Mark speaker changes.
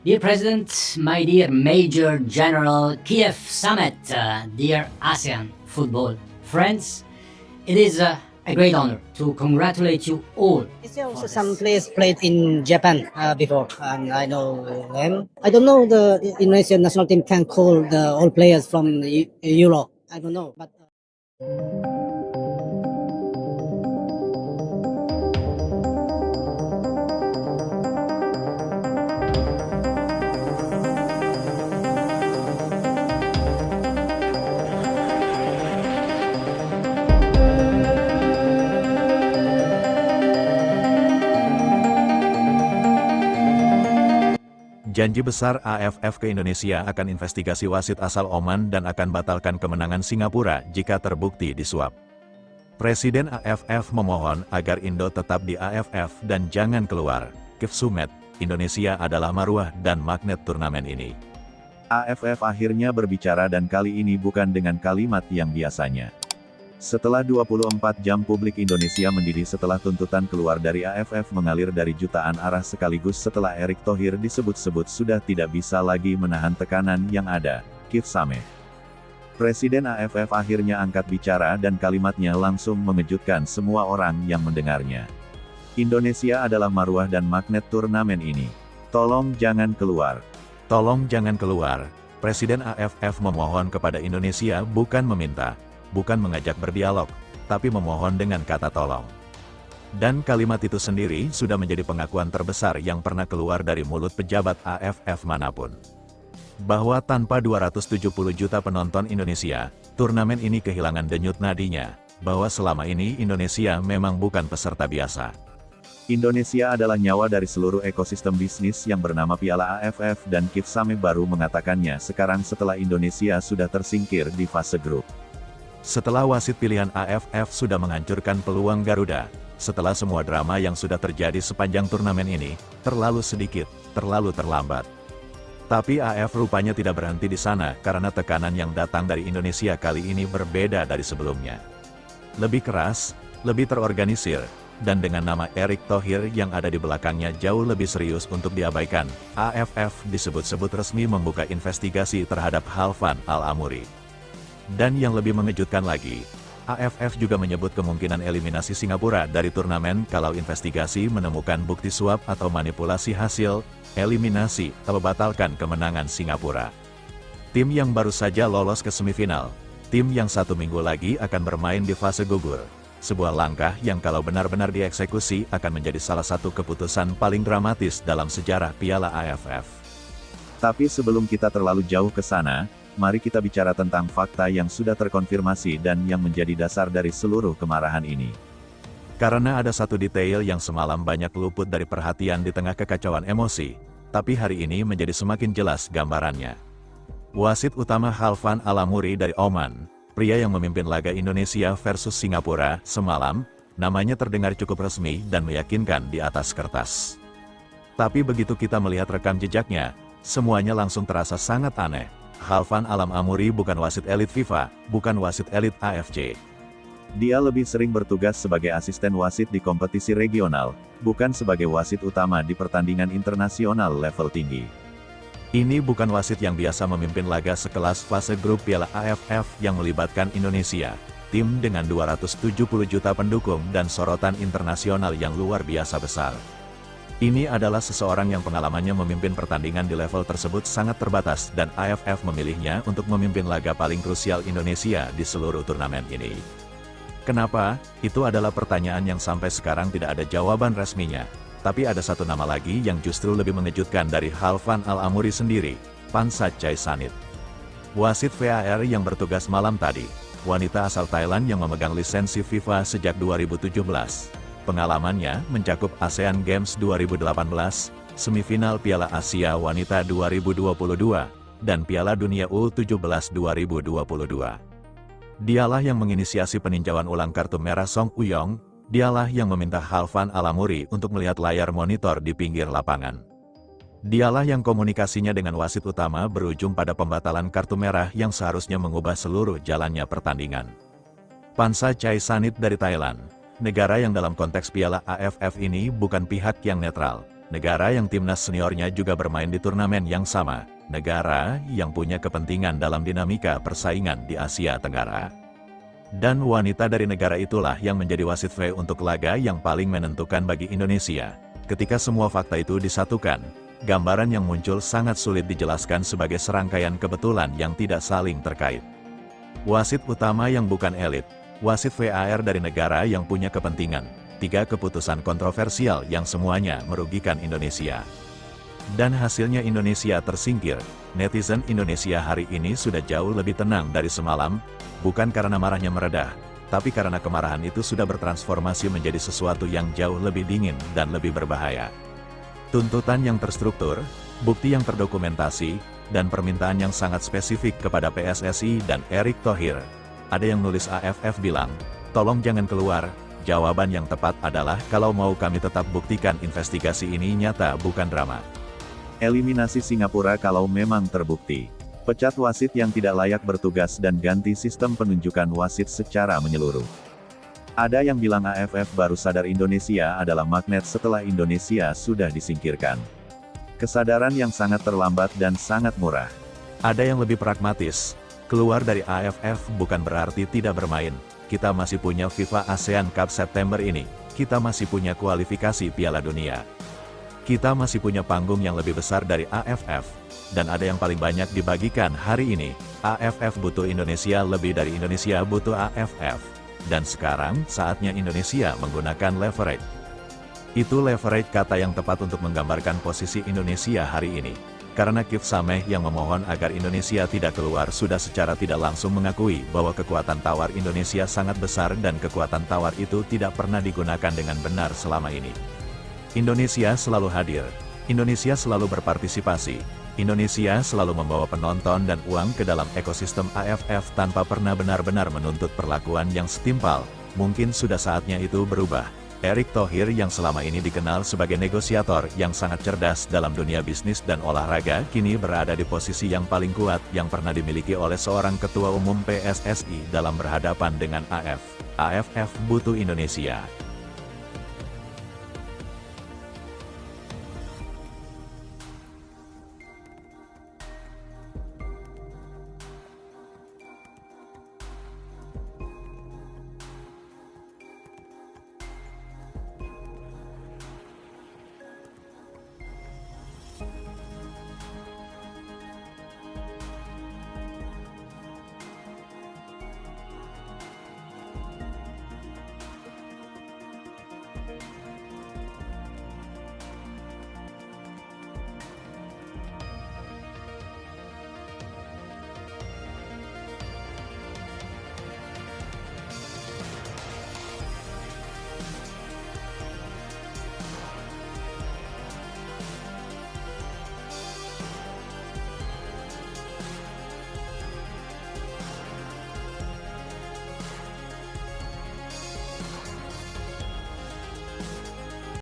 Speaker 1: Dear President, my dear Major General Kiev Summit, dear ASEAN football friends, it is a great honor to congratulate you all.
Speaker 2: Also, some players played in Japan before, and I know them. I don't know the Indonesian national team can call the all players from the Euro. I don't know, but.
Speaker 3: Janji besar AFF ke Indonesia akan investigasi wasit asal Oman dan akan batalkan kemenangan Singapura jika terbukti disuap. Presiden AFF memohon agar Indo tetap di AFF dan jangan keluar. Kiev Summit, Indonesia adalah maruah dan magnet turnamen ini. AFF akhirnya berbicara dan kali ini bukan dengan kalimat yang biasanya. Setelah 24 jam publik Indonesia mendidih setelah tuntutan keluar dari AFF mengalir dari jutaan arah sekaligus setelah Erick Thohir disebut-sebut sudah tidak bisa lagi menahan tekanan yang ada, Kiev Summit. Presiden AFF akhirnya angkat bicara dan kalimatnya langsung mengejutkan semua orang yang mendengarnya. Indonesia adalah maruah dan magnet turnamen ini. Tolong jangan keluar. Tolong jangan keluar. Presiden AFF memohon kepada Indonesia bukan meminta. Bukan mengajak berdialog, tapi memohon dengan kata tolong. Dan kalimat itu sendiri sudah menjadi pengakuan terbesar yang pernah keluar dari mulut pejabat AFF manapun. Bahwa tanpa 270 juta penonton Indonesia, turnamen ini kehilangan denyut nadinya, bahwa selama ini Indonesia memang bukan peserta biasa. Indonesia adalah nyawa dari seluruh ekosistem bisnis yang bernama Piala AFF dan Kiev Summit baru mengatakannya sekarang setelah Indonesia sudah tersingkir di fase grup. Setelah wasit pilihan AFF sudah menghancurkan peluang Garuda, setelah semua drama yang sudah terjadi sepanjang turnamen ini, terlalu sedikit, terlalu terlambat. Tapi AFF rupanya tidak berhenti di sana karena tekanan yang datang dari Indonesia kali ini berbeda dari sebelumnya. Lebih keras, lebih terorganisir, dan dengan nama Erick Thohir yang ada di belakangnya jauh lebih serius untuk diabaikan, AFF disebut-sebut resmi membuka investigasi terhadap Khalfan Al-Amuri. Dan yang lebih mengejutkan lagi, AFF juga menyebut kemungkinan eliminasi Singapura dari turnamen kalau investigasi menemukan bukti suap atau manipulasi hasil, eliminasi, atau batalkan kemenangan Singapura. Tim yang baru saja lolos ke semifinal, tim yang 1 minggu lagi akan bermain di fase gugur. Sebuah langkah yang kalau benar-benar dieksekusi akan menjadi salah satu keputusan paling dramatis dalam sejarah Piala AFF. Tapi sebelum kita terlalu jauh ke sana, mari kita bicara tentang fakta yang sudah terkonfirmasi dan yang menjadi dasar dari seluruh kemarahan ini. Karena ada satu detail yang semalam banyak luput dari perhatian di tengah kekacauan emosi, tapi hari ini menjadi semakin jelas gambarannya. Wasit utama Khalfan Al-Amuri dari Oman, pria yang memimpin laga Indonesia versus Singapura semalam, namanya terdengar cukup resmi dan meyakinkan di atas kertas. Tapi begitu kita melihat rekam jejaknya, semuanya langsung terasa sangat aneh. Khalfan Al-Amuri bukan wasit elit FIFA, bukan wasit elit AFC. Dia lebih sering bertugas sebagai asisten wasit di kompetisi regional, bukan sebagai wasit utama di pertandingan internasional level tinggi. Ini bukan wasit yang biasa memimpin laga sekelas fase grup Piala AFF yang melibatkan Indonesia, tim dengan 270 juta pendukung dan sorotan internasional yang luar biasa besar. Ini adalah seseorang yang pengalamannya memimpin pertandingan di level tersebut sangat terbatas dan AFF memilihnya untuk memimpin laga paling krusial Indonesia di seluruh turnamen ini. Kenapa? Itu adalah pertanyaan yang sampai sekarang tidak ada jawaban resminya. Tapi ada satu nama lagi yang justru lebih mengejutkan dari Khalfan Al-Amuri sendiri, Pansa Chaisanit. Wasit VAR yang bertugas malam tadi, wanita asal Thailand yang memegang lisensi FIFA sejak 2017. Pengalamannya mencakup ASEAN Games 2018, semifinal Piala Asia Wanita 2022, dan Piala Dunia U17 2022. Dialah yang menginisiasi peninjauan ulang kartu merah Song Uyong, dialah yang meminta Khalfan Al-Amuri untuk melihat layar monitor di pinggir lapangan. Dialah yang komunikasinya dengan wasit utama berujung pada pembatalan kartu merah yang seharusnya mengubah seluruh jalannya pertandingan. Pansa Chaisanit dari Thailand, negara yang dalam konteks Piala AFF ini bukan pihak yang netral, negara yang timnas seniornya juga bermain di turnamen yang sama, negara yang punya kepentingan dalam dinamika persaingan di Asia Tenggara. Dan wanita dari negara itulah yang menjadi wasit VAR untuk laga yang paling menentukan bagi Indonesia. Ketika semua fakta itu disatukan, gambaran yang muncul sangat sulit dijelaskan sebagai serangkaian kebetulan yang tidak saling terkait. Wasit utama yang bukan elit, wasit VAR dari negara yang punya kepentingan, 3 keputusan kontroversial yang semuanya merugikan Indonesia. Dan hasilnya Indonesia tersingkir. Netizen Indonesia hari ini sudah jauh lebih tenang dari semalam, bukan karena marahnya meredah, tapi karena kemarahan itu sudah bertransformasi menjadi sesuatu yang jauh lebih dingin dan lebih berbahaya. Tuntutan yang terstruktur, bukti yang terdokumentasi, dan permintaan yang sangat spesifik kepada PSSI dan Erick Thohir. Ada yang nulis AFF bilang, tolong jangan keluar. Jawaban yang tepat adalah kalau mau kami tetap buktikan investigasi ini nyata bukan drama. Eliminasi Singapura kalau memang terbukti. Pecat wasit yang tidak layak bertugas dan ganti sistem penunjukan wasit secara menyeluruh. Ada yang bilang AFF baru sadar Indonesia adalah magnet setelah Indonesia sudah disingkirkan. Kesadaran yang sangat terlambat dan sangat murah. Ada yang lebih pragmatis. Keluar dari AFF bukan berarti tidak bermain. Kita masih punya FIFA ASEAN Cup September ini. Kita masih punya kualifikasi Piala Dunia. Kita masih punya panggung yang lebih besar dari AFF. Dan ada yang paling banyak dibagikan hari ini, AFF butuh Indonesia lebih dari Indonesia butuh AFF. Dan sekarang, saatnya Indonesia menggunakan leverage. Itu leverage kata yang tepat untuk menggambarkan posisi Indonesia hari ini. Karena Kiev Sameh yang memohon agar Indonesia tidak keluar sudah secara tidak langsung mengakui bahwa kekuatan tawar Indonesia sangat besar dan kekuatan tawar itu tidak pernah digunakan dengan benar selama ini. Indonesia selalu hadir, Indonesia selalu berpartisipasi, Indonesia selalu membawa penonton dan uang ke dalam ekosistem AFF tanpa pernah benar-benar menuntut perlakuan yang setimpal. Mungkin sudah saatnya itu berubah. Erick Thohir yang selama ini dikenal sebagai negosiator yang sangat cerdas dalam dunia bisnis dan olahraga kini berada di posisi yang paling kuat yang pernah dimiliki oleh seorang ketua umum PSSI dalam berhadapan dengan AFF butuh Indonesia.